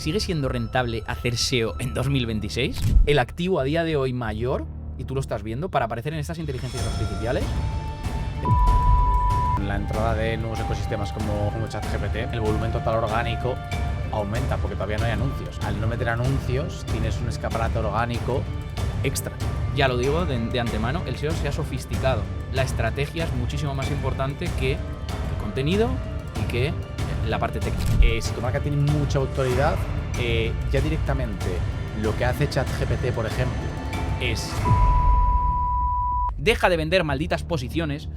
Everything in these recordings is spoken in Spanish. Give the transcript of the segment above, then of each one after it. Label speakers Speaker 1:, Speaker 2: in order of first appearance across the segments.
Speaker 1: ¿Sigue siendo rentable hacer SEO en 2026? El activo a día de hoy mayor, y tú lo estás viendo, para aparecer en estas inteligencias artificiales.
Speaker 2: La entrada de nuevos ecosistemas como ChatGPT, el volumen total orgánico aumenta porque todavía no hay anuncios. Al no meter anuncios, tienes un escaparate orgánico extra.
Speaker 1: Ya lo digo de antemano, el SEO se ha sofisticado. La estrategia es muchísimo más importante que el contenido y que la parte técnica.
Speaker 2: Si tu marca tiene mucha autoridad, ya directamente lo que hace ChatGPT, por ejemplo, es...
Speaker 1: Deja de vender malditas posiciones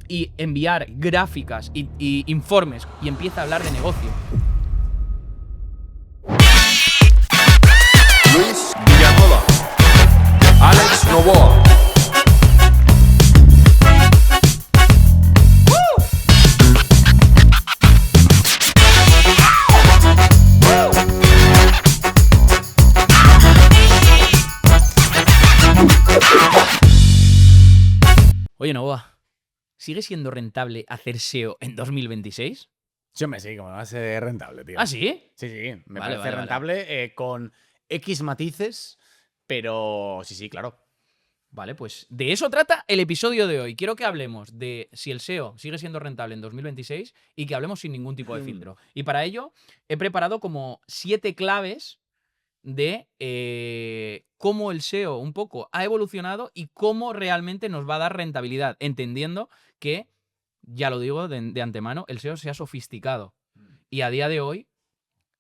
Speaker 1: y enviar gráficas y informes y empieza a hablar de negocio.
Speaker 3: Luis Villanueva, Alex Novoa.
Speaker 1: Oye, Novoa, ¿sigue siendo rentable hacer SEO en 2026?
Speaker 2: Yo me sí, como va a ser rentable, tío.
Speaker 1: ¿Ah, sí?
Speaker 2: Sí, sí, me
Speaker 1: Vale,
Speaker 2: parece
Speaker 1: vale.
Speaker 2: rentable con X matices, pero sí, claro.
Speaker 1: Vale, pues de eso trata el episodio de hoy. Quiero que hablemos de si el SEO sigue siendo rentable en 2026 y que hablemos sin ningún tipo de filtro. Y para ello he preparado como 7 claves de cómo el SEO un poco ha evolucionado y cómo realmente nos va a dar rentabilidad, entendiendo que, ya lo digo de antemano, el SEO se ha sofisticado. Y a día de hoy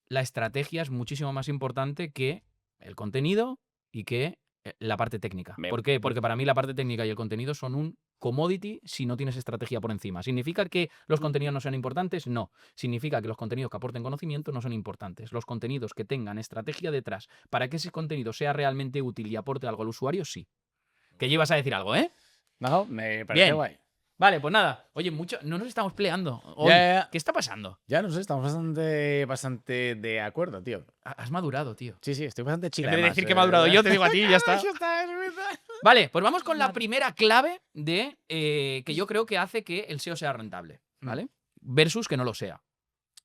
Speaker 1: la estrategia es muchísimo más importante que el contenido y que la parte técnica. ¿Por qué? Porque para mí la parte técnica y el contenido son un commodity si no tienes estrategia por encima. ¿Significa que los contenidos no sean importantes? No. Significa que los contenidos que aporten conocimiento no son importantes. Los contenidos que tengan estrategia detrás para que ese contenido sea realmente útil y aporte algo al usuario, sí. Que llevas a decir algo, ¿eh?
Speaker 2: No, me parece
Speaker 1: Bien.
Speaker 2: guay.
Speaker 1: Vale, pues nada. Oye, no nos estamos peleando hoy.
Speaker 2: Ya.
Speaker 1: ¿Qué está pasando?
Speaker 2: Ya no sé, estamos bastante de acuerdo, tío.
Speaker 1: Has madurado, tío.
Speaker 2: Sí, estoy bastante chido.
Speaker 1: En vez de decir que he madurado yo, te digo a ti y ya está. Vale, pues vamos con la primera clave de que yo creo que hace que el SEO sea rentable, ¿vale? Versus que no lo sea.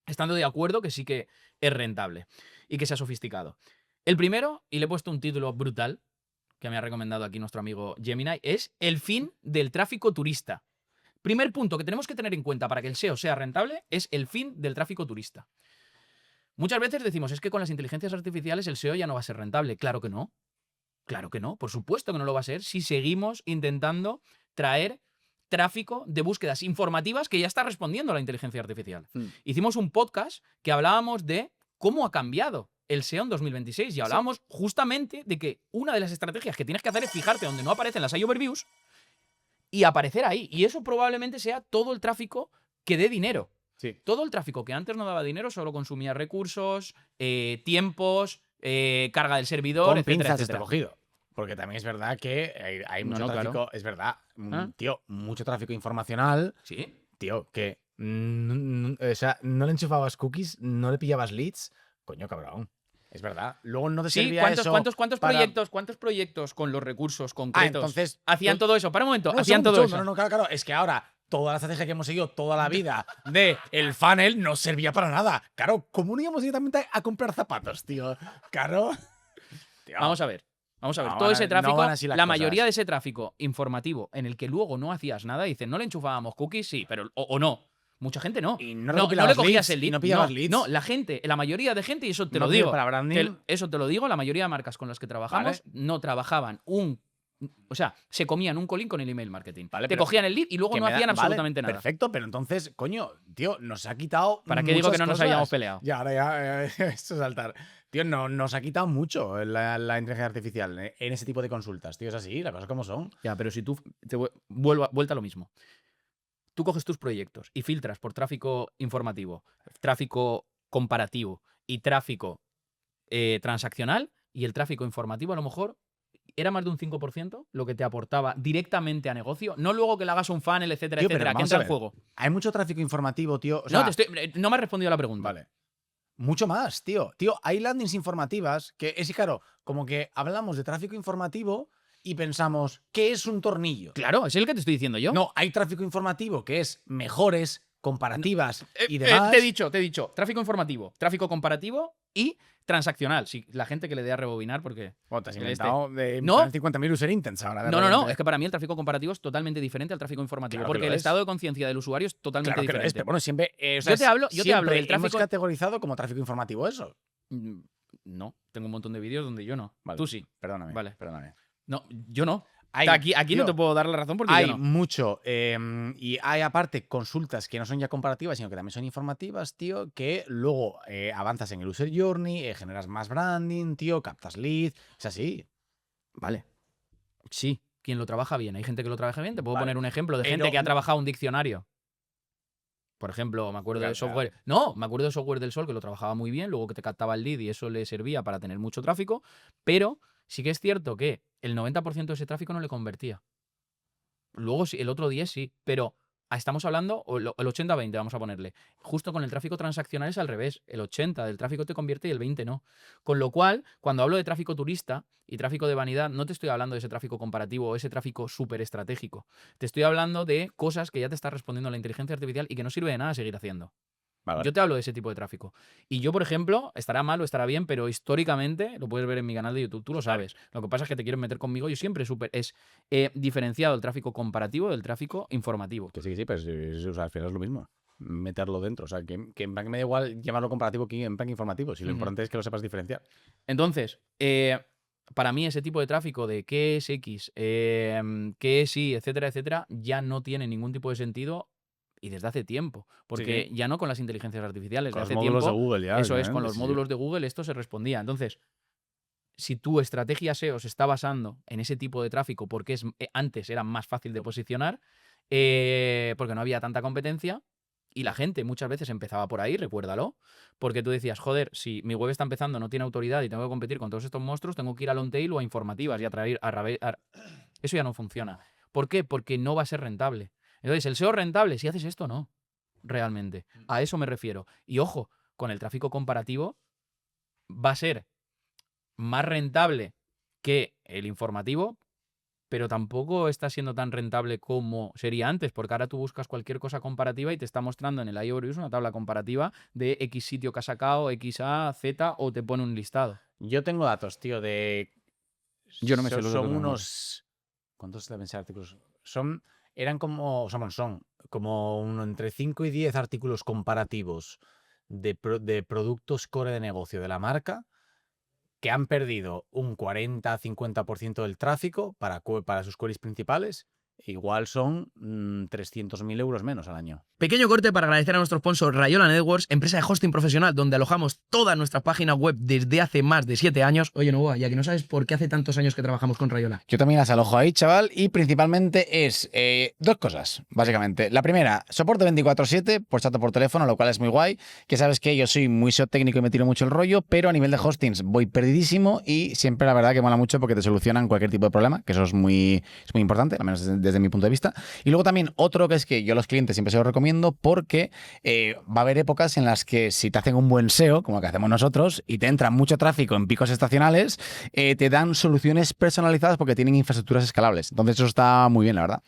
Speaker 1: Estando de acuerdo que sí que es rentable y que sea sofisticado. El primero, y le he puesto un título brutal, que me ha recomendado aquí nuestro amigo Gemini, es el fin del tráfico turista. Primer punto que tenemos que tener en cuenta para que el SEO sea rentable es el fin del tráfico turista. Muchas veces decimos, es que con las inteligencias artificiales el SEO ya no va a ser rentable. Claro que no. Claro que no. Por supuesto que no lo va a ser si seguimos intentando traer tráfico de búsquedas informativas que ya está respondiendo la inteligencia artificial. Hicimos un podcast que hablábamos de cómo ha cambiado el SEO en 2026 y hablábamos justamente de que una de las estrategias que tienes que hacer es fijarte donde no aparecen las overviews y aparecer ahí. Y eso probablemente sea todo el tráfico que dé dinero.
Speaker 2: Sí.
Speaker 1: Todo el tráfico que antes no daba dinero solo consumía recursos, tiempos, carga del servidor,
Speaker 2: Con
Speaker 1: etcétera,
Speaker 2: pinzas
Speaker 1: etcétera.
Speaker 2: está cogido. Porque también es verdad que hay mucho tráfico.
Speaker 1: Claro.
Speaker 2: Es verdad,
Speaker 1: ¿Ah?
Speaker 2: tío, mucho tráfico informacional.
Speaker 1: Sí.
Speaker 2: Tío, que o sea, no le enchufabas cookies, no le pillabas leads. Coño, cabrón. Es verdad. Luego no te
Speaker 1: Sí,
Speaker 2: servía
Speaker 1: ¿cuántos
Speaker 2: para...
Speaker 1: proyectos con los recursos concretos
Speaker 2: entonces,
Speaker 1: hacían todo eso? Para un momento,
Speaker 2: No,
Speaker 1: hacían
Speaker 2: segundo,
Speaker 1: todo
Speaker 2: segundo.
Speaker 1: eso.
Speaker 2: No, claro. Es que ahora toda la estrategia que hemos seguido toda la vida de el funnel no servía para nada. Claro, ¿cómo no íbamos directamente a comprar zapatos, tío? Claro. Tío.
Speaker 1: Vamos a ver.
Speaker 2: No
Speaker 1: Todo ese tráfico,
Speaker 2: van así las
Speaker 1: la
Speaker 2: cosas.
Speaker 1: mayoría de ese tráfico informativo en el que luego no hacías nada, dicen, no le enchufábamos cookies, sí, pero o no. Mucha gente no.
Speaker 2: Y no
Speaker 1: le
Speaker 2: recopilabas
Speaker 1: cogías
Speaker 2: leads,
Speaker 1: el lead.
Speaker 2: y no pillabas leads.
Speaker 1: No, la mayoría de gente, y eso te
Speaker 2: No
Speaker 1: lo
Speaker 2: sirve
Speaker 1: digo.
Speaker 2: para branding.
Speaker 1: Eso te lo digo, la mayoría de marcas con las que trabajamos no trabajaban o sea, se comían un colín con el email marketing.
Speaker 2: Vale,
Speaker 1: te
Speaker 2: pero
Speaker 1: cogían el lead y luego
Speaker 2: que
Speaker 1: no
Speaker 2: me da-
Speaker 1: hacían
Speaker 2: vale,
Speaker 1: absolutamente nada.
Speaker 2: Perfecto, pero entonces, coño, tío, nos ha quitado.
Speaker 1: ¿Para qué digo que no nos
Speaker 2: muchas
Speaker 1: hayamos
Speaker 2: cosas.
Speaker 1: peleado?
Speaker 2: Ya, ahora ya, esto es saltar. Tío, nos ha quitado mucho la inteligencia artificial en ese tipo de consultas, tío. Es así, las cosas como son.
Speaker 1: Ya, pero si tú vuelta a lo mismo. Tú coges tus proyectos y filtras por tráfico informativo, tráfico comparativo y tráfico transaccional, y el tráfico informativo a lo mejor era más de un 5% lo que te aportaba directamente a negocio, no luego que le hagas un funnel, etcétera,
Speaker 2: Tío, pero
Speaker 1: etcétera, que
Speaker 2: vamos
Speaker 1: entra
Speaker 2: a
Speaker 1: en
Speaker 2: ver.
Speaker 1: juego.
Speaker 2: Hay mucho tráfico informativo, tío. O sea,
Speaker 1: No me has respondido a la pregunta.
Speaker 2: Vale. Mucho más, tío. Tío, hay landings informativas que es claro, como que hablamos de tráfico informativo y pensamos, ¿qué es un tornillo?
Speaker 1: Claro, es el que te estoy diciendo yo.
Speaker 2: No, hay tráfico informativo que es mejores, comparativas y demás.
Speaker 1: Te he dicho, tráfico informativo, tráfico comparativo y transaccional. Si la gente que le dé a rebobinar, porque...
Speaker 2: Bueno, te has
Speaker 1: el
Speaker 2: inventado de
Speaker 1: No.
Speaker 2: 50.000 user intents ahora. de
Speaker 1: No,
Speaker 2: repente.
Speaker 1: es que para mí el tráfico comparativo es totalmente diferente al tráfico informativo,
Speaker 2: Claro que
Speaker 1: porque
Speaker 2: lo
Speaker 1: el
Speaker 2: es.
Speaker 1: estado de conciencia del usuario es totalmente
Speaker 2: Claro que lo es,
Speaker 1: diferente.
Speaker 2: pero bueno, siempre. O sea,
Speaker 1: Yo te hablo
Speaker 2: siempre
Speaker 1: del tráfico...
Speaker 2: hemos categorizado como tráfico informativo eso.
Speaker 1: No, tengo un montón de vídeos donde yo no.
Speaker 2: Vale.
Speaker 1: Tú sí.
Speaker 2: Perdóname.
Speaker 1: Vale.
Speaker 2: Perdóname.
Speaker 1: No, yo no.
Speaker 2: Hay,
Speaker 1: Aquí
Speaker 2: tío,
Speaker 1: no te puedo dar la razón porque
Speaker 2: hay
Speaker 1: yo no.
Speaker 2: mucho. Y hay aparte consultas que no son ya comparativas, sino que también son informativas, tío, que luego avanzas en el user journey, generas más branding, tío, captas leads. Es así.
Speaker 1: Vale. Sí, quien lo trabaja bien. Hay gente que lo trabaja bien. Te puedo
Speaker 2: Vale.
Speaker 1: poner un ejemplo de gente
Speaker 2: Pero-
Speaker 1: que ha trabajado un diccionario. Por ejemplo, me acuerdo de
Speaker 2: Claro,
Speaker 1: software. No, me acuerdo de Software del Sol que lo trabajaba muy bien, luego que te captaba el lead y eso le servía para tener mucho tráfico. Pero sí que es cierto que el 90% de ese tráfico no le convertía. Luego sí, el otro 10 sí, pero estamos hablando, o el 80-20 vamos a ponerle. Justo con el tráfico transaccional es al revés. El 80 del tráfico te convierte y el 20 no. Con lo cual, cuando hablo de tráfico turista y tráfico de vanidad, no te estoy hablando de ese tráfico comparativo o ese tráfico súper estratégico. Te estoy hablando de cosas que ya te está respondiendo la inteligencia artificial y que no sirve de nada seguir haciendo.
Speaker 2: Vale.
Speaker 1: Yo te hablo de ese tipo de tráfico. Y yo, por ejemplo, estará mal o estará bien, pero históricamente, lo puedes ver en mi canal de YouTube, tú lo sabes. Lo que pasa es que te quieren meter conmigo. Yo siempre he diferenciado el tráfico comparativo del tráfico informativo.
Speaker 2: Que sí, pero o sea, al final es lo mismo. Meterlo dentro. O sea, que en plan que me da igual llamarlo comparativo que en plan informativo. Si lo
Speaker 1: Ujú.
Speaker 2: importante es que lo sepas diferenciar.
Speaker 1: Entonces, para mí ese tipo de tráfico de qué es X, qué es Y, etcétera, etcétera, ya no tiene ningún tipo de sentido y desde hace tiempo. Porque ya no con las inteligencias artificiales,
Speaker 2: Con
Speaker 1: de
Speaker 2: los
Speaker 1: hace
Speaker 2: módulos
Speaker 1: tiempo,
Speaker 2: de Google ya.
Speaker 1: eso es, con
Speaker 2: obviamente,
Speaker 1: los
Speaker 2: sí,
Speaker 1: módulos de Google esto se respondía. Entonces, si tu estrategia SEO se está basando en ese tipo de tráfico porque antes era más fácil de posicionar, porque no había tanta competencia y la gente muchas veces empezaba por ahí, recuérdalo, porque tú decías, joder, si mi web está empezando, no tiene autoridad y tengo que competir con todos estos monstruos, tengo que ir a long tail o a informativas y atraer Eso ya no funciona. ¿Por qué? Porque no va a ser rentable. Entonces, el SEO rentable, si haces esto, no. Realmente. A eso me refiero. Y ojo, con el tráfico comparativo va a ser más rentable que el informativo, pero tampoco está siendo tan rentable como sería antes, porque ahora tú buscas cualquier cosa comparativa y te está mostrando en el iOverviews una tabla comparativa de X sitio que ha sacado, X, A, Z, o te pone un listado.
Speaker 2: Yo tengo datos, tío, de...
Speaker 1: Yo no me sé los datos
Speaker 2: Son
Speaker 1: de
Speaker 2: unos... ¿Cuántos deben ser artículos? Eran como... Son como entre 5 y 10 artículos comparativos de productos core de negocio de la marca que han perdido un 40-50% del tráfico para sus queries principales. Igual son 300.000 euros menos al año.
Speaker 4: Pequeño corte para agradecer a nuestro sponsor Rayola Networks, empresa de hosting profesional donde alojamos toda nuestra página web desde hace más de 7 años. Oye, Novoa, ya que no sabes por qué hace tantos años que trabajamos con Rayola.
Speaker 2: Yo también las alojo ahí, chaval, y principalmente es dos cosas, básicamente. La primera, soporte 24/7 por chat o por teléfono, lo cual es muy guay, que sabes que yo soy muy SEO técnico y me tiro mucho el rollo, pero a nivel de hostings voy perdidísimo y siempre la verdad que mola mucho porque te solucionan cualquier tipo de problema, que eso es muy importante, al menos desde mi punto de vista. Y luego también otro que es que yo a los clientes siempre se lo recomiendo porque va a haber épocas en las que si te hacen un buen SEO, como el que hacemos nosotros, y te entra mucho tráfico en picos estacionales, te dan soluciones personalizadas porque tienen infraestructuras escalables. Entonces eso está muy bien, la verdad.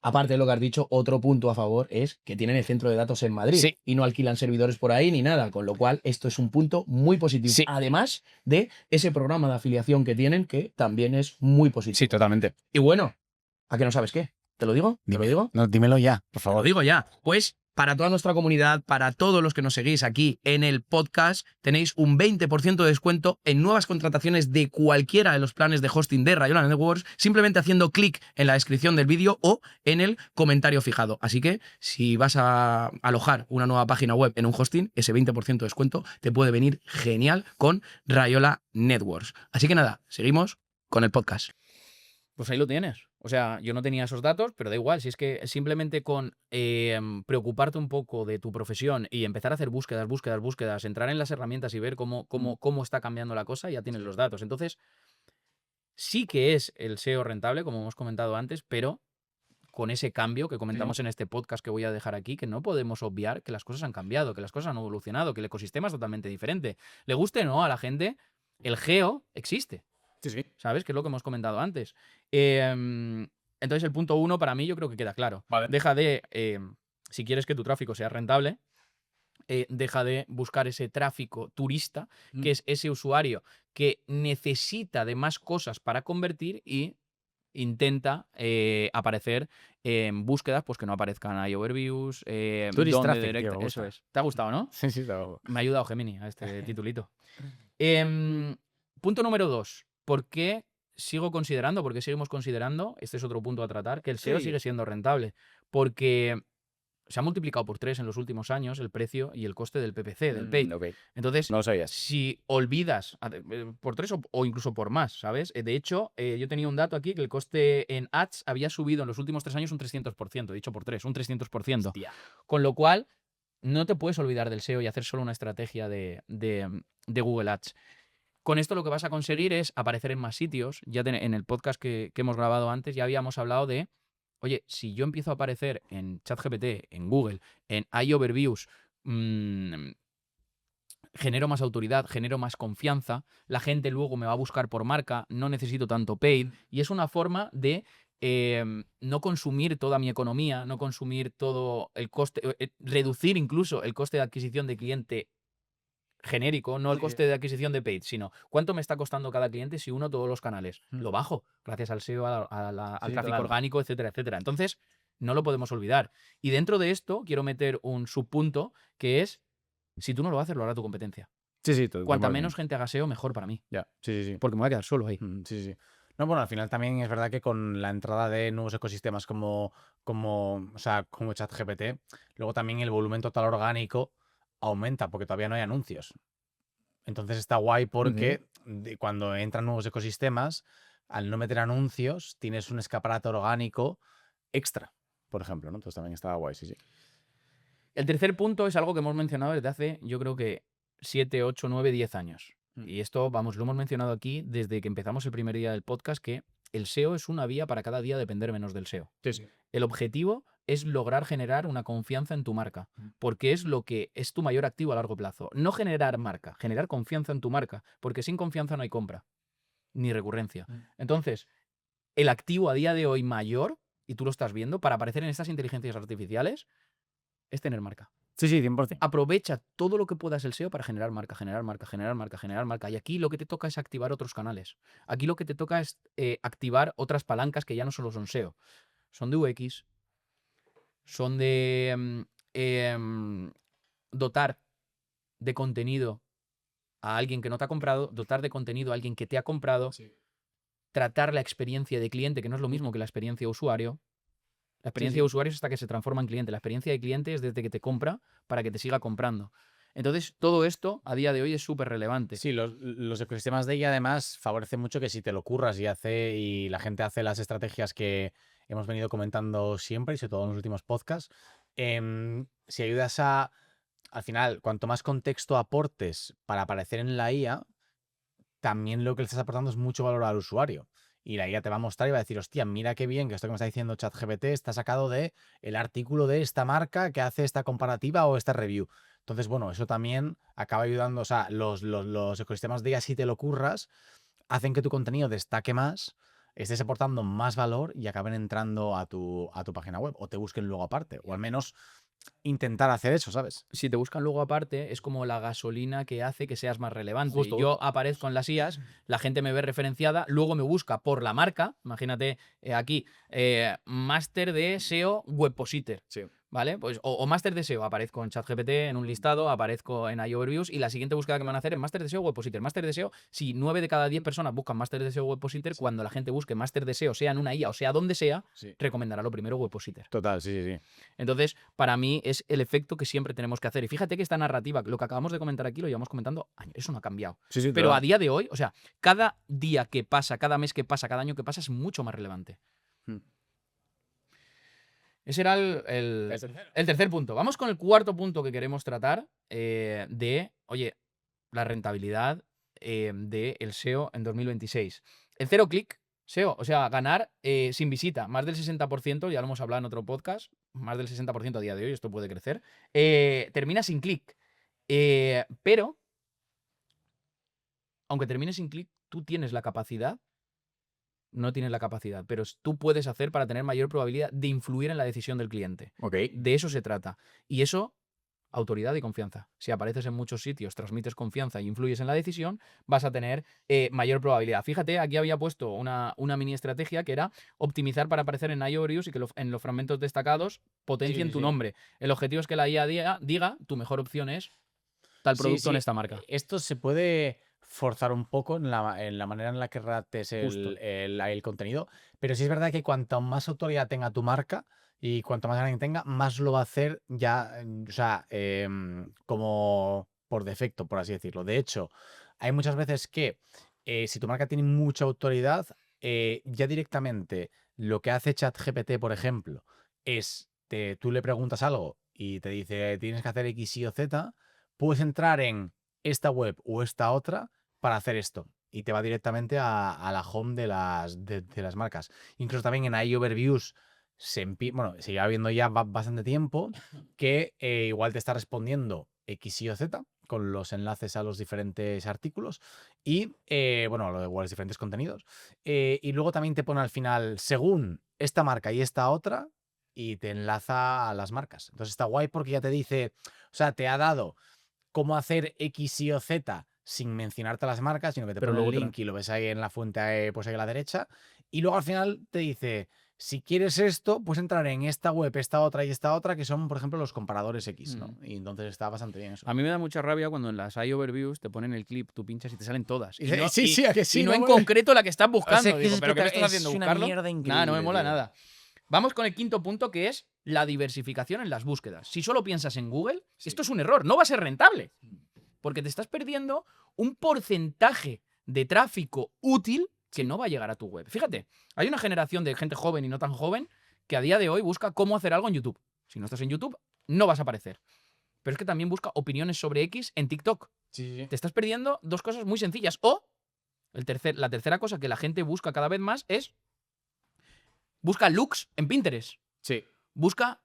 Speaker 4: Aparte de lo que has dicho, otro punto a favor es que tienen el centro de datos en Madrid
Speaker 2: Sí.
Speaker 4: y no alquilan servidores por ahí ni nada, con lo cual esto es un punto muy positivo.
Speaker 2: Sí.
Speaker 4: Además de ese programa de afiliación que tienen, que también es muy positivo.
Speaker 2: Sí, totalmente.
Speaker 4: Y bueno, ¿a qué no sabes qué? ¿Te lo digo? ¿Te lo digo?
Speaker 2: No, dímelo ya, por
Speaker 4: Te
Speaker 2: favor.
Speaker 4: lo digo ya. Pues para toda nuestra comunidad, para todos los que nos seguís aquí en el podcast, tenéis un 20% de descuento en nuevas contrataciones de cualquiera de los planes de hosting de Rayola Networks, simplemente haciendo clic en la descripción del vídeo o en el comentario fijado. Así que si vas a alojar una nueva página web en un hosting, ese 20% de descuento te puede venir genial con Rayola Networks. Así que nada, seguimos con el podcast.
Speaker 1: Pues ahí lo tienes. O sea, yo no tenía esos datos, pero da igual. Si es que simplemente con preocuparte un poco de tu profesión y empezar a hacer búsquedas, entrar en las herramientas y ver cómo está cambiando la cosa, ya tienes los datos. Entonces, sí que es el SEO rentable, como hemos comentado antes, pero con ese cambio que comentamos en este podcast que voy a dejar aquí, que no podemos obviar que las cosas han cambiado, que las cosas han evolucionado, que el ecosistema es totalmente diferente. Le guste o no a la gente, el geo existe.
Speaker 2: Sí.
Speaker 1: ¿Sabes? Que es lo que hemos comentado antes. Entonces, el punto 1 para mí yo creo que queda claro.
Speaker 2: Vale.
Speaker 1: Deja de, si quieres que tu tráfico sea rentable, deja de buscar ese tráfico turista,
Speaker 2: Mm.
Speaker 1: que es ese usuario que necesita de más cosas para convertir y intenta aparecer en búsquedas pues que no aparezcan ahí overviews,
Speaker 2: Tourist
Speaker 1: donde
Speaker 2: traffic, tío, me
Speaker 1: eso
Speaker 2: gusta.
Speaker 1: es. ¿Te ha gustado, no?
Speaker 2: Sí, sí, está guapo.
Speaker 1: Me ha ayudado Gemini a este titulito. Punto número 2. ¿Por qué por qué seguimos considerando, este es otro punto a tratar, que el SEO
Speaker 2: Sí.
Speaker 1: sigue siendo rentable? Porque se ha multiplicado por 3 en los últimos años el precio y el coste del PPC, del paid.
Speaker 2: Ok.
Speaker 1: Entonces,
Speaker 2: No lo sabías.
Speaker 1: si olvidas por 3 o incluso por más, ¿sabes? De hecho, yo tenía un dato aquí que el coste en ads había subido en los últimos 3 años un 300%, dicho por 3, un 300%.
Speaker 2: Hostia.
Speaker 1: Con lo cual, no te puedes olvidar del SEO y hacer solo una estrategia de Google Ads. Con esto lo que vas a conseguir es aparecer en más sitios. Ya en el podcast que hemos grabado antes ya habíamos hablado de, oye, si yo empiezo a aparecer en ChatGPT, en Google, en iOverviews, genero más autoridad, genero más confianza, la gente luego me va a buscar por marca, no necesito tanto paid, y es una forma de no consumir toda mi economía, no consumir todo el coste, reducir incluso el coste de adquisición de cliente genérico, no el coste de adquisición de paid, sino cuánto me está costando cada cliente si uno todos los canales. Lo bajo, gracias al SEO, al
Speaker 2: Sí,
Speaker 1: tráfico
Speaker 2: claro.
Speaker 1: orgánico, etcétera, etcétera. Entonces, no lo podemos olvidar. Y dentro de esto, quiero meter un subpunto que es, si tú no lo haces, lo hará tu competencia.
Speaker 2: Sí, sí.
Speaker 1: Cuanta menos gente haga SEO, mejor para mí.
Speaker 2: Ya, sí, sí, sí.
Speaker 1: Porque me voy a quedar solo ahí.
Speaker 2: Sí, sí. No, bueno, al final también es verdad que con la entrada de nuevos ecosistemas como ChatGPT, luego también el volumen total orgánico aumenta porque todavía no hay anuncios. Entonces está guay porque cuando entran nuevos ecosistemas, al no meter anuncios, tienes un escaparate orgánico extra, por ejemplo, ¿no? Entonces también estaba guay, sí, sí.
Speaker 1: El tercer punto es algo que hemos mencionado desde hace, yo creo que 7, 8, 9, 10 años. Y esto, vamos, lo hemos mencionado aquí desde que empezamos el primer día del podcast, que el SEO es una vía para cada día depender menos del SEO.
Speaker 2: Sí, sí.
Speaker 1: El objetivo es lograr generar una confianza en tu marca, porque es lo que es tu mayor activo a largo plazo. No generar marca, generar confianza en tu marca, porque sin confianza no hay compra, ni recurrencia. Entonces, el activo a día de hoy mayor, y tú lo estás viendo, para aparecer en estas inteligencias artificiales, es tener marca.
Speaker 2: Sí, sí, 100%.
Speaker 1: Aprovecha todo lo que puedas el SEO para generar marca, generar marca, generar marca, generar marca. Y aquí lo que te toca es activar otros canales. Aquí lo que te toca es activar otras palancas que ya no solo son SEO. Son de UX, son de dotar de contenido a alguien que no te ha comprado, dotar de contenido a alguien que te ha comprado, tratar la experiencia de cliente, que no es lo mismo que la experiencia de usuario. La experiencia de usuario es hasta que se transforma en cliente. La experiencia de cliente es desde que te compra para que te siga comprando. Entonces, todo esto a día de hoy es súper relevante.
Speaker 2: Sí, los ecosistemas de ella además favorecen mucho que si te lo curras y la gente hace las estrategias que hemos venido comentando siempre y sobre todo en los últimos podcasts, si ayudas al final, cuanto más contexto aportes para aparecer en la IA, también lo que le estás aportando es mucho valor al usuario. Y la IA te va a mostrar y va a decir, hostia, mira qué bien que esto que me está diciendo ChatGPT está sacado de el artículo de esta marca que hace esta comparativa o esta review. Entonces, bueno, eso también acaba ayudando, o sea, los ecosistemas de IA, si te lo curras, hacen que tu contenido destaque más, estés aportando más valor y acaben entrando a tu página web o te busquen luego aparte, o al menos intentar hacer eso, ¿sabes?
Speaker 1: Si te buscan luego aparte, es como la gasolina que hace que seas más relevante.
Speaker 2: Justo.
Speaker 1: Yo aparezco en las IAs, la gente me ve referenciada, luego me busca por la marca. Imagínate aquí, máster de SEO Webpositor.
Speaker 2: Sí.
Speaker 1: ¿Vale? Pues, o máster de SEO, aparezco en ChatGPT, en un listado, aparezco en iOverviews y la siguiente búsqueda que me van a hacer es máster de SEO Webpositor. Máster de SEO, si 9 de cada 10 personas buscan máster de SEO Webpositor, cuando la gente busque máster de SEO, sea en una IA o sea donde sea, recomendará lo primero Webpositor.
Speaker 2: Total, sí.
Speaker 1: Entonces, para mí es el efecto que siempre tenemos que hacer. Y fíjate que esta narrativa, lo que acabamos de comentar aquí, lo llevamos comentando años. Eso no ha cambiado.
Speaker 2: Sí,
Speaker 1: pero a día de hoy, o sea, cada día que pasa, cada mes que pasa, cada año que pasa es mucho más relevante. Ese era el tercer punto. Vamos con el cuarto punto que queremos tratar la rentabilidad del SEO en 2026. El 0 click SEO, o sea, ganar sin visita, más del 60%, ya lo hemos hablado en otro podcast, más del 60% a día de hoy, esto puede crecer, termina sin click. Pero, aunque termine sin click, tú tienes la capacidad, no tienes la capacidad, pero tú puedes hacer para tener mayor probabilidad de influir en la decisión del cliente.
Speaker 2: Ok.
Speaker 1: De eso se trata. Y eso autoridad y confianza. Si apareces en muchos sitios, transmites confianza y influyes en la decisión, vas a tener mayor probabilidad. Fíjate, aquí había puesto una mini estrategia que era optimizar para aparecer en iOverviews y que en los fragmentos destacados potencien tu nombre. El objetivo es que la IA diga, tu mejor opción es tal producto en esta marca.
Speaker 2: Esto se puede forzar un poco en la manera en la que redactes el contenido, pero sí es verdad que cuanto más autoridad tenga tu marca y cuanto más alguien tenga, más lo va a hacer ya, o sea, como por defecto, por así decirlo. De hecho, hay muchas veces que si tu marca tiene mucha autoridad, ya directamente lo que hace ChatGPT, por ejemplo, es tú le preguntas algo y te dice tienes que hacer X, Y o Z, puedes entrar en esta web o esta otra para hacer esto. Y te va directamente a la home de las marcas. Incluso también en iOverviews se lleva viendo ya bastante tiempo que igual te está respondiendo X, Y o Z con los enlaces a los diferentes artículos y, los diferentes contenidos. Y luego también te pone al final, según esta marca y esta otra, y te enlaza a las marcas. Entonces está guay porque ya te dice, o sea, te ha dado cómo hacer X, Y o Z sin mencionarte las marcas, sino que te pone el link y lo ves ahí en la fuente, pues ahí a la derecha. Y luego al final te dice, si quieres esto, puedes entrar en esta web, esta otra y esta otra, que son, por ejemplo, los comparadores X, ¿no? Y entonces está bastante bien eso.
Speaker 1: A mí me da mucha rabia cuando en las iOverviews te ponen el clip, tú pinchas y te salen todas. Y no,
Speaker 2: ¿a que sí?
Speaker 1: Y no en concreto la que estás buscando.
Speaker 2: O sea,
Speaker 1: Digo, ¿pero qué me estás haciendo?
Speaker 2: Es una
Speaker 1: ¿Buscarlo?
Speaker 2: mierda increíble.
Speaker 1: Nada, no me mola
Speaker 2: tío.
Speaker 1: nada. Vamos con el quinto punto, que es la diversificación en las búsquedas. Si solo piensas en Google, esto es un error, no va a ser rentable. Porque te estás perdiendo un porcentaje de tráfico útil que no va a llegar a tu web. Fíjate, hay una generación de gente joven y no tan joven que a día de hoy busca cómo hacer algo en YouTube. Si no estás en YouTube, no vas a aparecer. Pero es que también busca opiniones sobre X en TikTok.
Speaker 2: Sí.
Speaker 1: Te estás perdiendo dos cosas muy sencillas. O la tercera cosa que la gente busca cada vez más es busca looks en Pinterest.
Speaker 2: Sí.
Speaker 1: Busca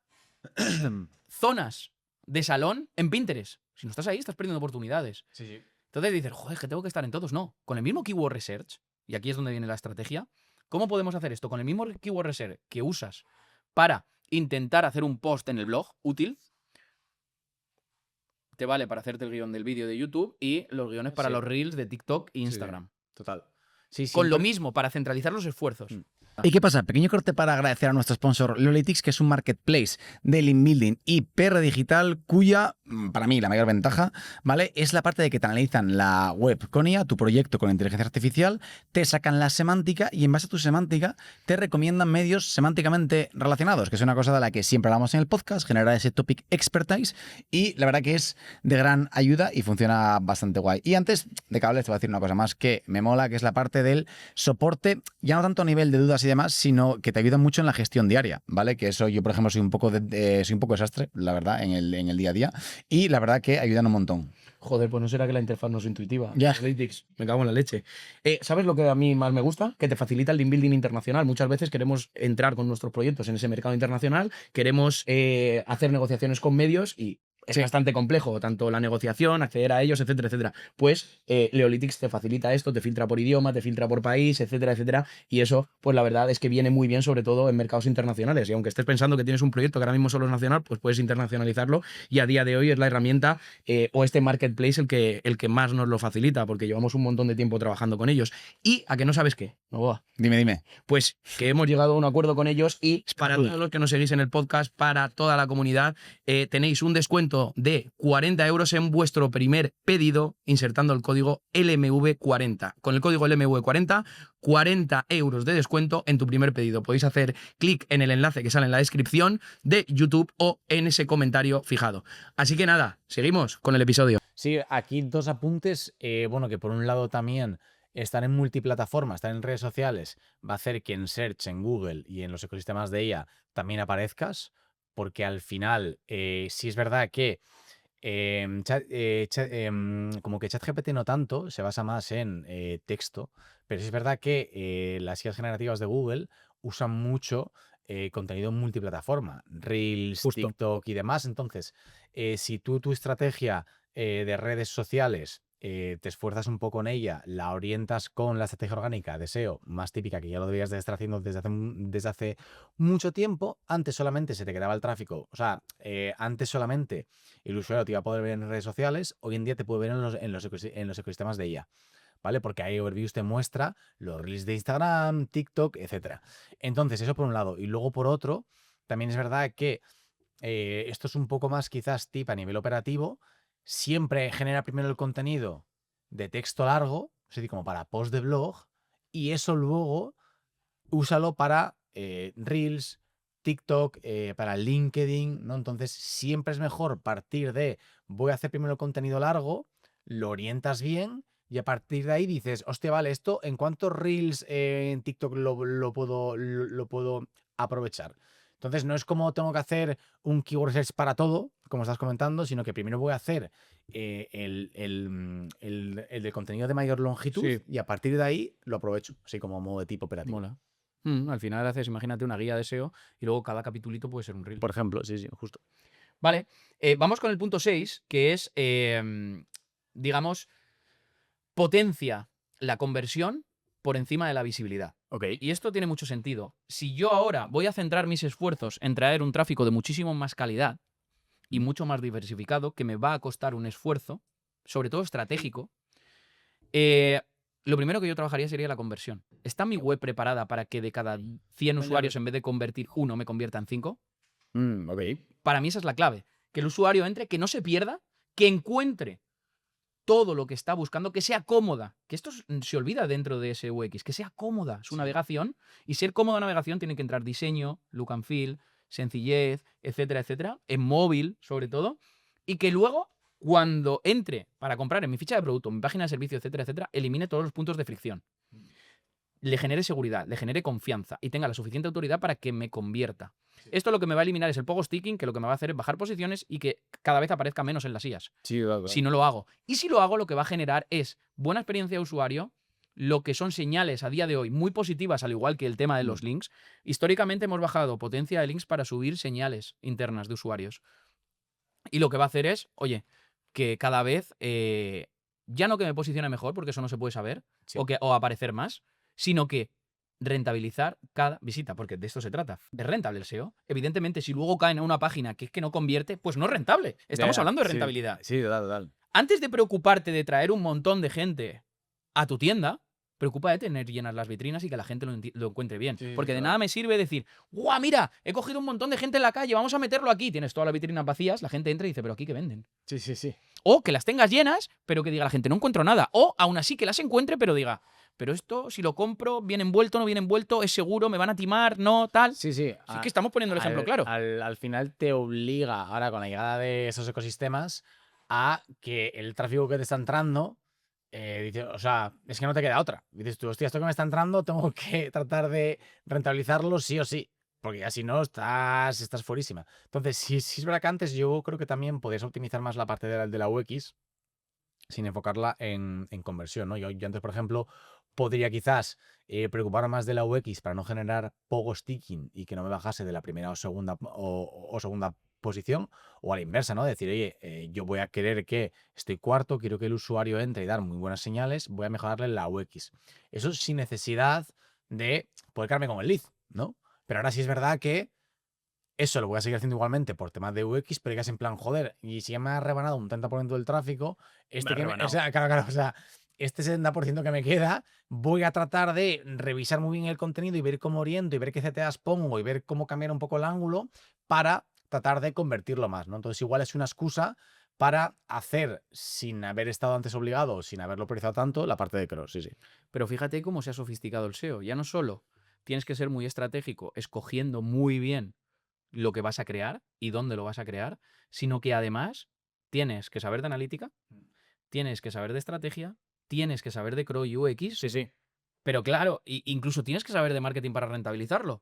Speaker 1: zonas de salón en Pinterest. Si no estás ahí, estás perdiendo oportunidades.
Speaker 2: Sí.
Speaker 1: Entonces dices, joder, que tengo que estar en todos. No, con el mismo Keyword Research, y aquí es donde viene la estrategia, ¿cómo podemos hacer esto? Con el mismo Keyword Research que usas para intentar hacer un post en el blog útil, te vale para hacerte el guión del vídeo de YouTube y los guiones para los Reels de TikTok e Instagram.
Speaker 2: Total. Sí,
Speaker 1: Con lo mismo, para centralizar los esfuerzos.
Speaker 2: ¿Y qué pasa? Pequeño corte para agradecer a nuestro sponsor Lolytics, que es un marketplace de link building y PR digital cuya, para mí, la mayor ventaja, ¿vale? Es la parte de que te analizan la web con IA, tu proyecto con inteligencia artificial, te sacan la semántica y en base a tu semántica te recomiendan medios semánticamente relacionados, que es una cosa de la que siempre hablamos en el podcast, genera ese topic expertise y la verdad que es de gran ayuda y funciona bastante guay. Y antes de que hables te voy a decir una cosa más que me mola, que es la parte del soporte, ya no tanto a nivel de dudas y demás, sino que te ayuda mucho en la gestión diaria, ¿vale? Que eso yo, por ejemplo, soy un poco desastre, la verdad, en el día a día y la verdad que ayudan un montón.
Speaker 4: Joder, pues no será que la interfaz no es intuitiva.
Speaker 2: Ya.
Speaker 4: Analytics, me cago en la leche. ¿Sabes lo que a mí más me gusta? Que te facilita el link building internacional. Muchas veces queremos entrar con nuestros proyectos en ese mercado internacional, queremos hacer negociaciones con medios y es bastante complejo, tanto la negociación, acceder a ellos, etcétera, etcétera. Pues Lolytics te facilita esto, te filtra por idioma, te filtra por país, etcétera, etcétera. Y eso, pues la verdad es que viene muy bien, sobre todo en mercados internacionales. Y aunque estés pensando que tienes un proyecto que ahora mismo solo es nacional, pues puedes internacionalizarlo. Y a día de hoy es la herramienta o este marketplace el que más nos lo facilita, porque llevamos un montón de tiempo trabajando con ellos. Y a que no sabes qué, Novoa.
Speaker 2: Dime.
Speaker 4: Pues que hemos llegado a un acuerdo con ellos y para todos los que nos seguís en el podcast, para toda la comunidad, tenéis un descuento de 40 euros en vuestro primer pedido insertando el código LMV40. Con el código LMV40, 40 euros de descuento en tu primer pedido. Podéis hacer clic en el enlace que sale en la descripción de YouTube o en ese comentario fijado. Así que nada, seguimos con el episodio.
Speaker 2: Sí, aquí dos apuntes. Que por un lado también estar en multiplataforma, estar en redes sociales, va a hacer que en Search, en Google y en los ecosistemas de IA también aparezcas, porque al final sí es verdad que como que ChatGPT no tanto, se basa más en texto, pero sí es verdad que las IAs generativas de Google usan mucho contenido multiplataforma, Reels, TikTok y demás. Entonces, si tu estrategia de redes sociales te esfuerzas un poco en ella, la orientas con la estrategia orgánica de SEO más típica que ya lo deberías de estar haciendo desde hace mucho tiempo. Antes solamente se te quedaba el tráfico, o sea, antes solamente el usuario te iba a poder ver en redes sociales, hoy en día te puede ver en los ecosistemas de IA, ¿vale? Porque ahí Overviews te muestra los reels de Instagram, TikTok, etcétera. Entonces, eso por un lado. Y luego por otro, también es verdad que esto es un poco más quizás tip a nivel operativo. Siempre genera primero el contenido de texto largo, es decir, como para post de blog, y eso luego úsalo para Reels, TikTok, para LinkedIn, ¿no? Entonces siempre es mejor partir de voy a hacer primero el contenido largo, lo orientas bien y a partir de ahí dices, hostia, vale, esto en cuántos Reels en TikTok lo puedo aprovechar. Entonces no es como tengo que hacer un keyword search para todo, como estás comentando, sino que primero voy a hacer el del contenido de mayor longitud
Speaker 1: Sí.
Speaker 2: y a partir de ahí lo aprovecho, así como modo de tipo operativo.
Speaker 1: Mola. Al final haces, imagínate, una guía de SEO y luego cada capitulito puede ser un reel.
Speaker 2: Por ejemplo, sí, justo.
Speaker 1: Vale, vamos con el punto 6, que es, digamos, potencia la conversión por encima de la visibilidad.
Speaker 2: Ok.
Speaker 1: Y esto tiene mucho sentido. Si yo ahora voy a centrar mis esfuerzos en traer un tráfico de muchísimo más calidad y mucho más diversificado, que me va a costar un esfuerzo, sobre todo estratégico, lo primero que yo trabajaría sería la conversión. ¿Está mi web preparada para que de cada 100 usuarios, en vez de convertir 1, me convierta en 5?
Speaker 2: Ok.
Speaker 1: Para mí esa es la clave. Que el usuario entre, que no se pierda, que encuentre todo lo que está buscando, que sea cómoda. Que esto se olvida dentro de ese UX, que sea cómoda su navegación. Y ser cómoda navegación tiene que entrar diseño, look and feel, sencillez, etcétera, etcétera. En móvil, sobre todo. Y que luego, cuando entre para comprar en mi ficha de producto, mi página de servicio, etcétera, etcétera, elimine todos los puntos de fricción. Le genere seguridad, le genere confianza y tenga la suficiente autoridad para que me convierta. Esto lo que me va a eliminar es el pogo sticking, que lo que me va a hacer es bajar posiciones y que cada vez aparezca menos en las IAs.
Speaker 2: Sí, claro.
Speaker 1: Si no lo hago. Y si lo hago, lo que va a generar es buena experiencia de usuario, lo que son señales a día de hoy muy positivas, al igual que el tema de los links. Históricamente hemos bajado potencia de links para subir señales internas de usuarios. Y lo que va a hacer es, oye, que cada vez, ya no que me posicione mejor, porque eso no se puede saber,
Speaker 2: Sí.
Speaker 1: o aparecer más, sino que rentabilizar cada visita, porque de esto se trata. ¿Es rentable el SEO? Evidentemente, si luego caen a una página que es que no convierte, pues no es rentable. Estamos hablando de rentabilidad.
Speaker 2: Sí, total.
Speaker 1: Antes de preocuparte de traer un montón de gente a tu tienda, preocupa de tener llenas las vitrinas y que la gente lo encuentre bien.
Speaker 2: Sí,
Speaker 1: Porque de
Speaker 2: claro.
Speaker 1: nada me sirve decir, ¡guau, mira! He cogido un montón de gente en la calle, vamos a meterlo aquí. Tienes todas las vitrinas vacías, la gente entra y dice, ¿pero aquí qué venden?
Speaker 2: Sí.
Speaker 1: O que las tengas llenas, pero que diga la gente, no encuentro nada. O aún así que las encuentre, pero diga, pero esto, si lo compro, viene envuelto, no viene envuelto, es seguro, me van a timar, no, tal.
Speaker 2: Sí.
Speaker 1: Sí que estamos poniendo el ejemplo claro.
Speaker 2: Al final te obliga, ahora con la llegada de esos ecosistemas, a que el tráfico que te está entrando, o sea, es que no te queda otra. Dices tú, hostia, esto que me está entrando, tengo que tratar de rentabilizarlo sí o sí. Porque ya si no, estás fuerísima. Entonces, si es verdad que antes yo creo que también podías optimizar más la parte de la UX sin enfocarla en conversión, ¿no? Yo antes, por ejemplo, podría quizás preocuparme más de la UX para no generar pogo sticking y que no me bajase de la primera o segunda posición, o a la inversa, ¿no? Decir, oye, yo voy a querer que estoy cuarto, quiero que el usuario entre y dar muy buenas señales, voy a mejorarle la UX. Eso sin necesidad de poder quedarme con el lead, ¿no? Pero ahora sí es verdad que eso lo voy a seguir haciendo igualmente por temas de UX, pero ya es en plan, joder, y si ya me ha rebanado un 30% del tráfico, o sea, claro, o sea, este 70% que me queda, voy a tratar de revisar muy bien el contenido y ver cómo oriento y ver qué CTAs pongo y ver cómo cambiar un poco el ángulo para tratar de convertirlo más, ¿no? Entonces igual es una excusa para hacer, sin haber estado antes obligado, sin haberlo priorizado tanto, la parte de cross, sí.
Speaker 1: Pero fíjate cómo se ha sofisticado el SEO. Ya no solo tienes que ser muy estratégico, escogiendo muy bien lo que vas a crear y dónde lo vas a crear, sino que además tienes que saber de analítica, tienes que saber de estrategia, tienes que saber de Crow y UX.
Speaker 2: Sí.
Speaker 1: Pero claro, incluso tienes que saber de marketing para rentabilizarlo.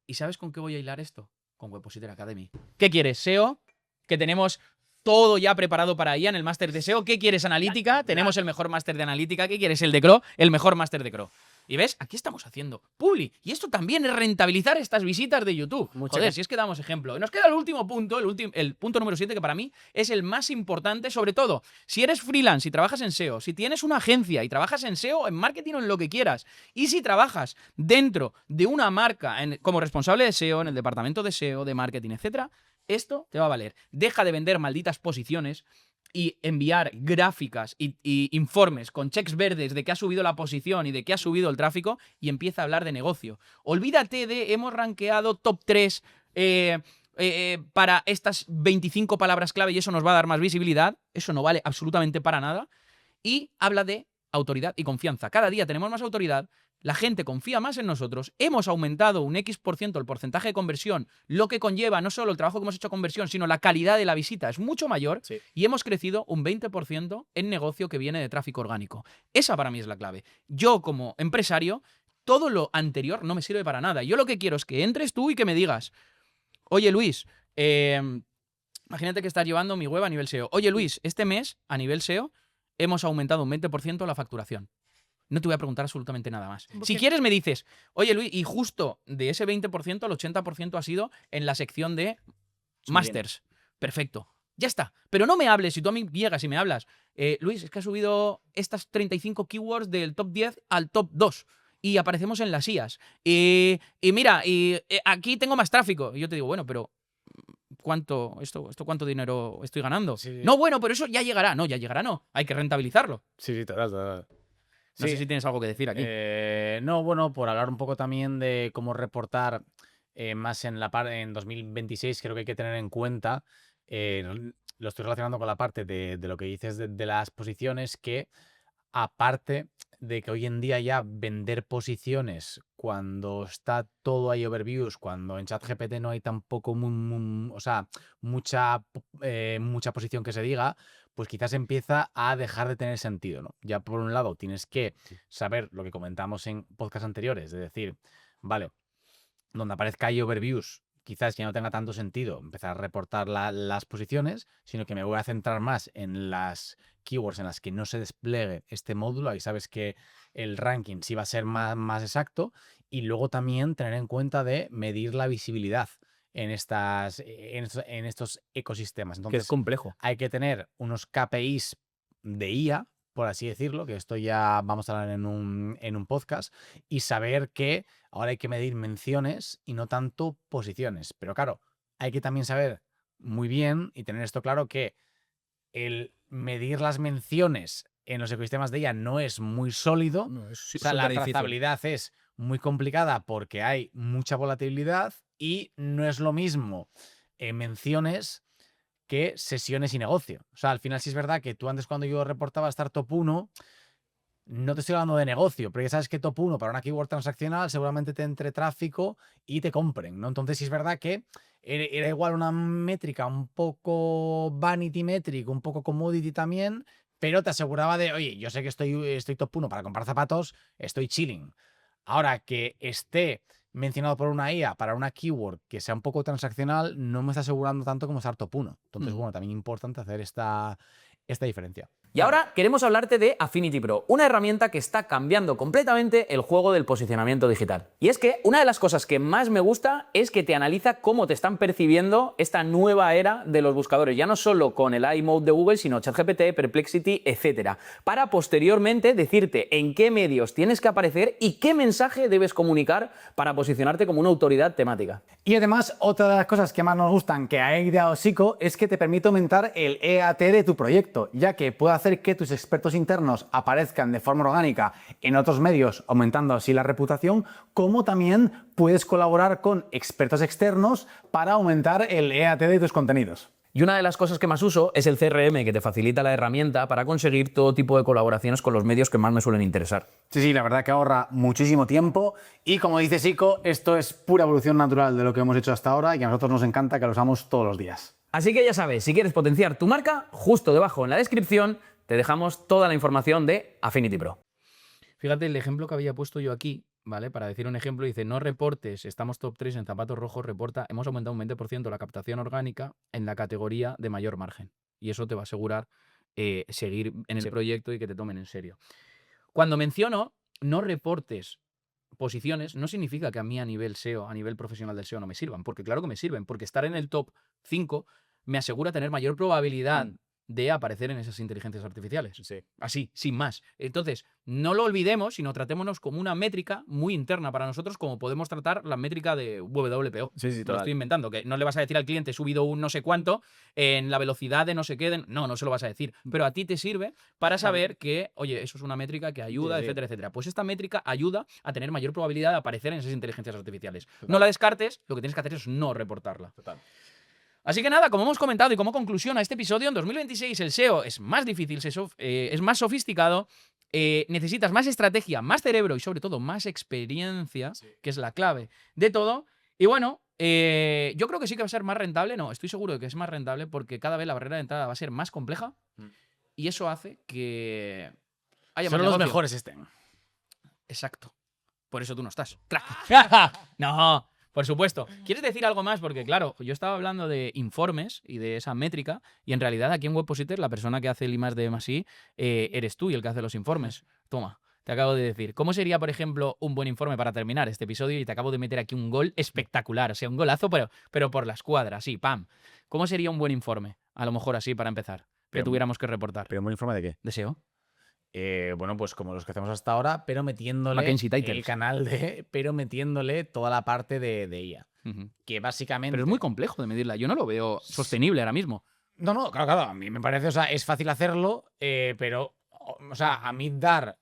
Speaker 1: ¿Y sabes con qué voy a hilar esto? Con Webpositor Academy. ¿Qué quieres? SEO, que tenemos todo ya preparado para ella en el máster de SEO. ¿Qué quieres? Analítica. Tenemos el mejor máster de analítica. ¿Qué quieres? El de Crow, el mejor máster de Crow. Y ves, aquí estamos haciendo publi. Y esto también es rentabilizar estas visitas de YouTube. Joder, si es que damos ejemplo. Nos queda el último punto, el punto número 7, que para mí es el más importante, sobre todo si eres freelance y trabajas en SEO, si tienes una agencia y trabajas en SEO, en marketing o en lo que quieras, y si trabajas dentro de una marca como responsable de SEO, en el departamento de SEO, de marketing, etcétera, esto te va a valer. Deja de vender malditas posiciones y enviar gráficas y informes con checks verdes de que ha subido la posición y de que ha subido el tráfico y empieza a hablar de negocio. Olvídate de hemos rankeado top 3 para estas 25 palabras clave y eso nos va a dar más visibilidad. Eso no vale absolutamente para nada. Y habla de autoridad y confianza. Cada día tenemos más autoridad. La gente confía más en nosotros, hemos aumentado un X% el porcentaje de conversión, lo que conlleva no solo el trabajo que hemos hecho a conversión, sino la calidad de la visita es mucho mayor y hemos crecido un 20% en negocio que viene de tráfico orgánico. Esa para mí es la clave. Yo como empresario, todo lo anterior no me sirve para nada. Yo lo que quiero es que entres tú y que me digas, oye Luis, imagínate que estás llevando mi web a nivel SEO. Oye Luis, este mes a nivel SEO hemos aumentado un 20% la facturación. No te voy a preguntar absolutamente nada más. Si quieres me dices, oye Luis, y justo de ese 20%, el 80% ha sido en la sección de Masters. Perfecto. Ya está. Pero no me hables, si tú a mí llegas y me hablas, Luis, es que ha subido estas 35 keywords del top 10 al top 2 y aparecemos en las IAs. Y mira, aquí tengo más tráfico. Y yo te digo, bueno, pero ¿cuánto dinero estoy ganando? Sí. No, bueno, pero eso ya llegará. No, ya llegará, no. Hay que rentabilizarlo.
Speaker 5: Sí, total.
Speaker 1: No sé si tienes algo que decir aquí.
Speaker 2: No, bueno, por hablar un poco también de cómo reportar más en 2026, creo que hay que tener en cuenta, lo estoy relacionando con la parte de lo que dices de las posiciones, que aparte de que hoy en día ya vender posiciones cuando está todo ahí overviews, cuando en ChatGPT no hay tampoco mucha posición que se diga, pues quizás empieza a dejar de tener sentido, ¿no? Ya por un lado tienes que saber lo que comentamos en podcasts anteriores, es decir, vale, donde aparezca ahí overviews, quizás ya no tenga tanto sentido empezar a reportar las posiciones, sino que me voy a centrar más en las keywords en las que no se despliegue este módulo. Ahí sabes que el ranking sí va a ser más exacto. Y luego también tener en cuenta de medir la visibilidad en estos ecosistemas. Entonces,
Speaker 5: que es complejo.
Speaker 2: Hay que tener unos KPIs de IA, por así decirlo, que esto ya vamos a hablar en un podcast, y saber que ahora hay que medir menciones y no tanto posiciones. Pero claro, hay que también saber muy bien y tener esto claro que el medir las menciones en los ecosistemas de IA no es muy sólido.
Speaker 5: No, es
Speaker 2: o sea, la trazabilidad es muy complicada porque hay mucha volatilidad y no es lo mismo menciones que sesiones y negocio. O sea, al final sí es verdad que tú antes cuando yo reportaba estar top 1, no te estoy hablando de negocio, pero ya sabes que top 1 para una keyword transaccional seguramente te entre tráfico y te compren, ¿no? Entonces sí es verdad que era igual una métrica un poco vanity metric, un poco commodity también, pero te aseguraba de, oye, yo sé que estoy top 1 para comprar zapatos, estoy chilling. Ahora que esté mencionado por una IA para una keyword que sea un poco transaccional, no me está asegurando tanto como estar top 1. Entonces, bueno, también es importante hacer esta diferencia.
Speaker 6: Y ahora queremos hablarte de Affinity Pro, una herramienta que está cambiando completamente el juego del posicionamiento digital. Y es que una de las cosas que más me gusta es que te analiza cómo te están percibiendo esta nueva era de los buscadores, ya no solo con el AI Mode de Google, sino ChatGPT, Perplexity, etc. Para posteriormente decirte en qué medios tienes que aparecer y qué mensaje debes comunicar para posicionarte como una autoridad temática.
Speaker 2: Y además, otra de las cosas que más nos gustan que ha ideado Sico es que te permite aumentar el EAT de tu proyecto, ya que puede hacer que tus expertos internos aparezcan de forma orgánica en otros medios, aumentando así la reputación, como también puedes colaborar con expertos externos para aumentar el EAT de tus contenidos.
Speaker 6: Y una de las cosas que más uso es el CRM, que te facilita la herramienta para conseguir todo tipo de colaboraciones con los medios que más me suelen interesar.
Speaker 2: Sí, la verdad que ahorra muchísimo tiempo y, como dice Sico, esto es pura evolución natural de lo que hemos hecho hasta ahora y a nosotros nos encanta que lo usamos todos los días.
Speaker 6: Así que ya sabes, si quieres potenciar tu marca, justo debajo en la descripción te dejamos toda la información de Affinity Pro.
Speaker 1: Fíjate el ejemplo que había puesto yo aquí, ¿vale? Para decir un ejemplo, dice, no reportes, estamos top 3 en zapatos rojos, reporta, hemos aumentado un 20% la captación orgánica en la categoría de mayor margen. Y eso te va a asegurar seguir en el proyecto y que te tomen en serio. Cuando menciono no reportes posiciones no significa que a mí a nivel SEO, a nivel profesional del SEO no me sirvan, porque claro que me sirven, porque estar en el top 5 me asegura tener mayor probabilidad de aparecer en esas inteligencias artificiales.
Speaker 2: Sí.
Speaker 1: Así, sin más. Entonces, no lo olvidemos, sino tratémonos como una métrica muy interna para nosotros, como podemos tratar la métrica de WPO.
Speaker 2: Sí,
Speaker 1: Me lo estoy inventando, que no le vas a decir al cliente, he subido un no sé cuánto en la velocidad de no sé qué. No se lo vas a decir. Pero a ti te sirve para saber que, oye, eso es una métrica que ayuda, etcétera, etcétera. Pues esta métrica ayuda a tener mayor probabilidad de aparecer en esas inteligencias artificiales. No la descartes, lo que tienes que hacer es no reportarla.
Speaker 2: Total.
Speaker 1: Así que nada, como hemos comentado y como conclusión a este episodio, en 2026 el SEO es más difícil, es más sofisticado, necesitas más estrategia, más cerebro y sobre todo más experiencia, que es la clave de todo. Y bueno, yo creo que sí que va a ser más rentable, no, estoy seguro de que es más rentable porque cada vez la barrera de entrada va a ser más compleja y eso hace que haya más
Speaker 2: Solo los
Speaker 1: negocio.
Speaker 2: mejores estén.
Speaker 1: Exacto. Por eso tú no estás. ¡Crack! No, por supuesto. ¿Quieres decir algo más? Porque, claro, yo estaba hablando de informes y de esa métrica, y en realidad aquí en Webpositor la persona que hace el I+D+I eres tú y el que hace los informes. Toma, te acabo de decir. ¿Cómo sería, por ejemplo, un buen informe para terminar este episodio? Y te acabo de meter aquí un gol espectacular. O sea, un golazo, pero por la escuadra, así, pam. ¿Cómo sería un buen informe? A lo mejor así, para empezar. Que tuviéramos que reportar.
Speaker 2: ¿Pero un buen informe de qué?
Speaker 1: ¿Deseo?
Speaker 2: Bueno, pues como los que hacemos hasta ahora, pero metiéndole
Speaker 1: Mackenzie Titles.
Speaker 2: el canal pero metiéndole toda la parte de IA. Que básicamente...
Speaker 1: Pero es muy complejo de medirla. Yo no lo veo sostenible ahora mismo.
Speaker 2: No, claro, a mí me parece, o sea, es fácil hacerlo, pero, o sea, a mí dar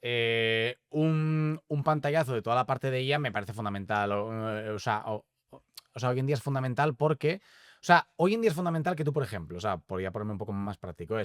Speaker 2: un pantallazo de toda la parte de IA me parece fundamental. O sea, hoy en día es fundamental porque, o sea, hoy en día es fundamental que tú, por ejemplo, o sea, por ya ponerme un poco más práctico,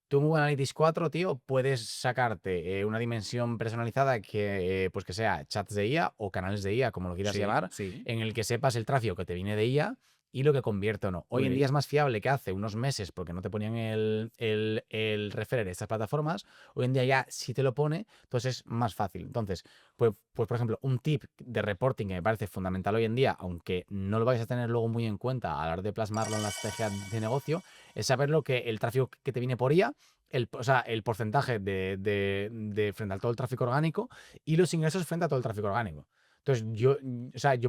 Speaker 2: tú en Google Analytics 4, tío, puedes sacarte una dimensión personalizada que, pues que sea chats de IA o canales de IA, como lo quieras llamar, en el que sepas el tráfico que te viene de IA y lo que convierte o no. Hoy en día es más fiable que hace unos meses porque no te ponían el referer de estas plataformas. Hoy en día ya sí te lo pone, entonces es más fácil. Entonces, pues por ejemplo, un tip de reporting que me parece fundamental hoy en día, aunque no lo vais a tener luego muy en cuenta a la hora de plasmarlo en la estrategia de negocio, es saber lo que el tráfico que te viene por IA, o sea, el porcentaje de frente a todo el tráfico orgánico y los ingresos frente a todo el tráfico orgánico. Entonces, yo,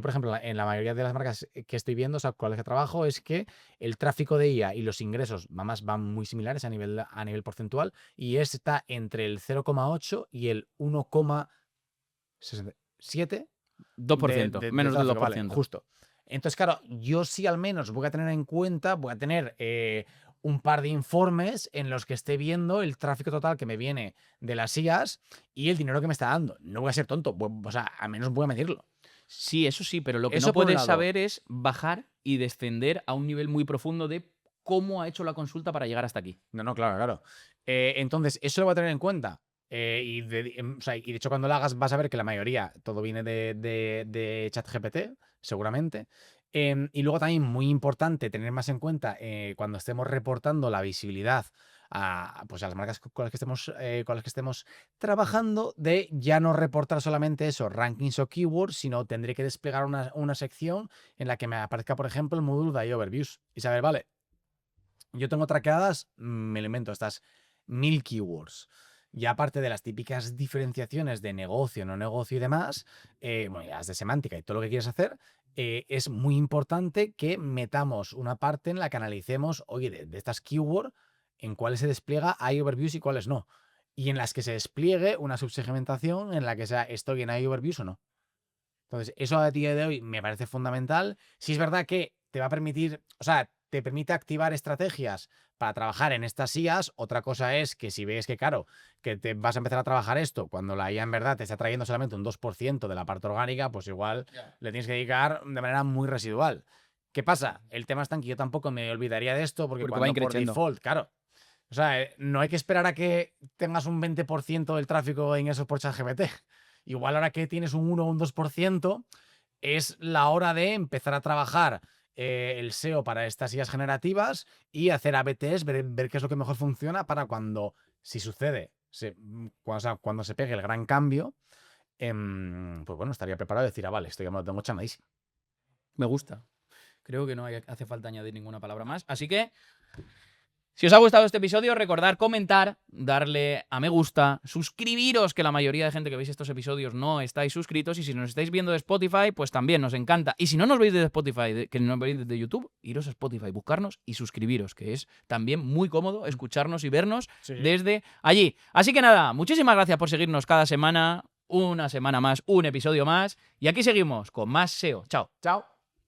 Speaker 2: por ejemplo, en la mayoría de las marcas que estoy viendo, o sea, con las que trabajo, es que el tráfico de IA y los ingresos van muy similares a nivel porcentual y está entre el 0,8 y el 1,7.
Speaker 1: 2%, menos del 2%.
Speaker 2: Vale, justo. Entonces, claro, yo sí al menos voy a tener en cuenta, voy a tener un par de informes en los que esté viendo el tráfico total que me viene de las IAs y el dinero que me está dando. No voy a ser tonto, o sea, al menos voy a medirlo.
Speaker 1: Sí, eso sí, pero lo que
Speaker 2: Eso
Speaker 1: no
Speaker 2: por un
Speaker 1: puedes
Speaker 2: lado.
Speaker 1: saber es bajar y descender a un nivel muy profundo de cómo ha hecho la consulta para llegar hasta aquí.
Speaker 2: No, claro. Entonces, eso lo voy a tener en cuenta. Y de hecho, cuando lo hagas, vas a ver que la mayoría, todo viene de ChatGPT, seguramente. Y luego también, muy importante, tener más en cuenta cuando estemos reportando la visibilidad a las marcas con las que estemos trabajando, de ya no reportar solamente eso, rankings o keywords, sino tendré que desplegar una sección en la que me aparezca, por ejemplo, el módulo de overviews. Y saber, vale, yo tengo traqueadas, me lo invento, estas 1000 keywords. Y aparte de las típicas diferenciaciones de negocio, no negocio y demás, bueno, ya las de semántica y todo lo que quieres hacer, es muy importante que metamos una parte en la que analicemos, oye, de estas keywords, en cuáles se despliega hay overviews y cuáles no. Y en las que se despliegue una subsegmentación en la que sea estoy en hay overviews o no. Entonces, eso a día de hoy me parece fundamental. Si es verdad que te va a permitir, o sea, te permite activar estrategias para trabajar en estas IAs. Otra cosa es que si ves que, claro, que te vas a empezar a trabajar esto cuando la IA en verdad te está trayendo solamente un 2% de la parte orgánica, pues igual le tienes que dedicar de manera muy residual. ¿Qué pasa? El tema está en que yo tampoco me olvidaría de esto porque
Speaker 1: va
Speaker 2: cuando por
Speaker 1: increciendo.
Speaker 2: default, claro. O sea, no hay que esperar a que tengas un 20% del tráfico en ingresos por ChatGPT. Igual ahora que tienes un 1 o un 2%, es la hora de empezar a trabajar el SEO para estas IAs generativas y hacer ABTs, ver qué es lo que mejor funciona para cuando, si sucede, cuando se pegue el gran cambio, pues bueno, estaría preparado a decir, vale, esto ya me lo tengo chanadísimo.
Speaker 1: Me gusta. Creo que no hace falta añadir ninguna palabra más. Así que, Si os ha gustado este episodio, recordad comentar, darle a me gusta, suscribiros, que la mayoría de gente que veis estos episodios no estáis suscritos, y si nos estáis viendo de Spotify, pues también nos encanta. Y si no nos veis de Spotify, que nos veis de YouTube, iros a Spotify, buscarnos y suscribiros, que es también muy cómodo escucharnos y vernos desde allí. Así que nada, muchísimas gracias por seguirnos cada semana, una semana más, un episodio más, y aquí seguimos con más SEO. Chao.
Speaker 6: Chao.